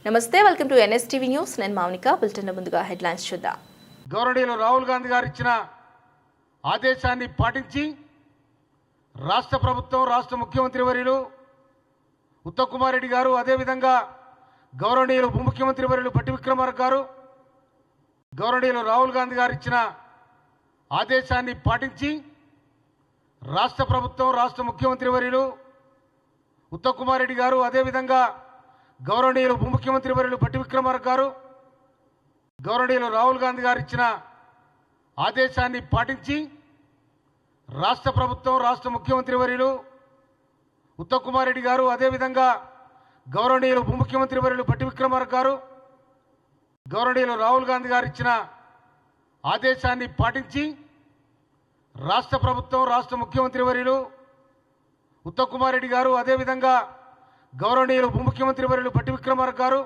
నమస్తే, welcome to NSTV news. నేను Mounika. Bulletin ముందుగా హెడ్లైన్స్ చూద్దాం. గౌరవనీయులు రాహుల్ గాంధీ గారు ఇచ్చిన ఆదేశాన్ని పాటించి రాష్ట్ర ప్రభుత్వం, రాష్ట్ర ముఖ్యమంత్రి వర్యులు ఉత్తమ్ కుమార్ రెడ్డి గారు, అదేవిధంగా గౌరవనీయులు ఉప ముఖ్యమంత్రి వర్యులు భట్టి విక్రమార్క గారు, గౌరవనీయులు రాహుల్ గాంధీ గారు ఇచ్చిన ఆదేశాన్ని పాటించి రాష్ట్ర ప్రభుత్వం, రాష్ట్ర ముఖ్యమంత్రి వర్యులు ఉత్తమ్ కుమార్ రెడ్డి గారు, అదేవిధంగా గౌరవనీయులు ఉప ముఖ్యమంత్రి వర్యులు భట్టి విక్రమార్క గారు, గౌరవనీయులు రాహుల్ గాంధీ గారు ఇచ్చిన ఆదేశాన్ని పాటించి రాష్ట్ర ప్రభుత్వం, రాష్ట్ర ముఖ్యమంత్రి వర్యులు ఉత్తమ్ కుమార్ రెడ్డి గారు, అదేవిధంగా గౌరవనీయులు ఉప ముఖ్యమంత్రి వర్యులు భట్టి విక్రమార్క గారు, గౌరవనీయులు రాహుల్ గాంధీ గారు ఇచ్చిన ఆదేశాన్ని పాటించి రాష్ట్ర ప్రభుత్వం, రాష్ట్ర ముఖ్యమంత్రి వర్యులు ఉత్తమ్ కుమార్ రెడ్డి గారు, అదేవిధంగా గౌరవనీయులు ఉప ముఖ్యమంత్రి వర్యులు భట్టి విక్రమార్క గారు,